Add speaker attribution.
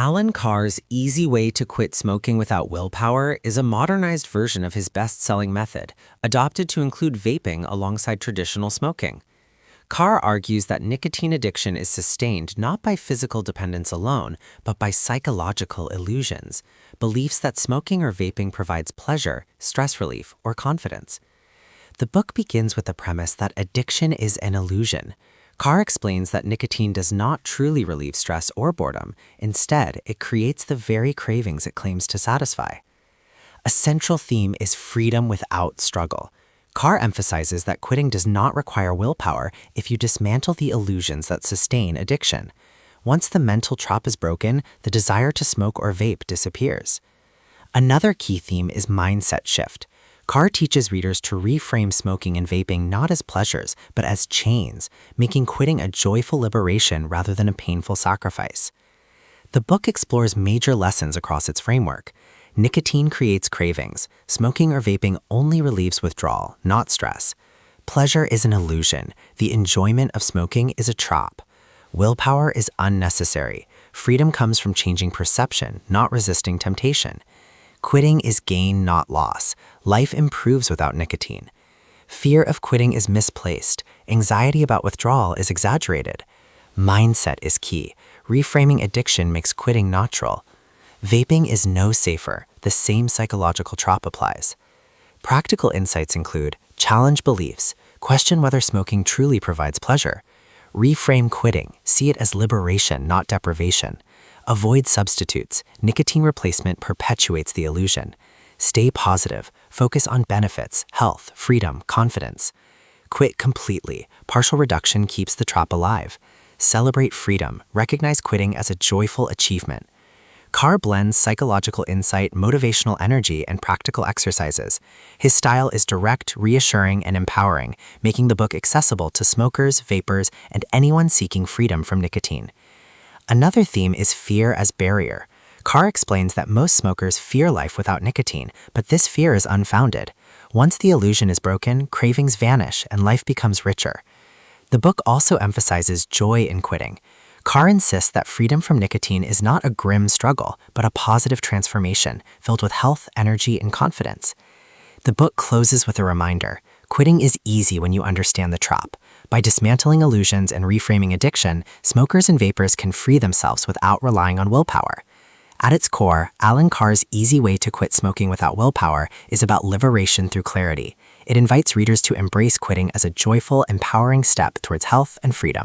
Speaker 1: Alan Carr's Easy Way to Quit Smoking Without Willpower is a modernized version of his best-selling method, adopted to include vaping alongside traditional smoking. Carr argues that nicotine addiction is sustained not by physical dependence alone, but by psychological illusions, beliefs that smoking or vaping provides pleasure, stress relief, or confidence. The book begins with the premise that addiction is an illusion. Carr explains that nicotine does not truly relieve stress or boredom. Instead, it creates the very cravings it claims to satisfy. A central theme is freedom without struggle. Carr emphasizes that quitting does not require willpower if you dismantle the illusions that sustain addiction. Once the mental trap is broken, the desire to smoke or vape disappears. Another key theme is mindset shift. Carr teaches readers to reframe smoking and vaping not as pleasures, but as chains, making quitting a joyful liberation rather than a painful sacrifice. The book explores major lessons across its framework. Nicotine creates cravings. Smoking or vaping only relieves withdrawal, not stress. Pleasure is an illusion. The enjoyment of smoking is a trap. Willpower is unnecessary. Freedom comes from changing perception, not resisting temptation. Quitting is gain, not loss. Life improves without nicotine. Fear of quitting is misplaced. Anxiety about withdrawal is exaggerated. Mindset is key. Reframing addiction makes quitting natural. Vaping is no safer. The same psychological trap applies. Practical insights include challenge beliefs, question whether smoking truly provides pleasure, reframe quitting, see it as liberation, not deprivation, avoid substitutes, nicotine replacement perpetuates the illusion, stay positive, focus on benefits, health, freedom, confidence, quit completely, partial reduction keeps the trap alive, celebrate freedom, recognize quitting as a joyful achievement. Carr blends psychological insight, motivational energy, and practical exercises. His style is direct, reassuring, and empowering, making the book accessible to smokers, vapors, and anyone seeking freedom from nicotine. Another theme is fear as barrier. Carr explains that most smokers fear life without nicotine, but this fear is unfounded. Once the illusion is broken, cravings vanish and life becomes richer. The book also emphasizes joy in quitting. Carr insists that freedom from nicotine is not a grim struggle, but a positive transformation filled with health, energy, and confidence. The book closes with a reminder: quitting is easy when you understand the trap. By dismantling illusions and reframing addiction, smokers and vapors can free themselves without relying on willpower. At its core, Alan Carr's Easy Way to Quit Smoking Without Willpower is about liberation through clarity. It invites readers to embrace quitting as a joyful, empowering step towards health and freedom.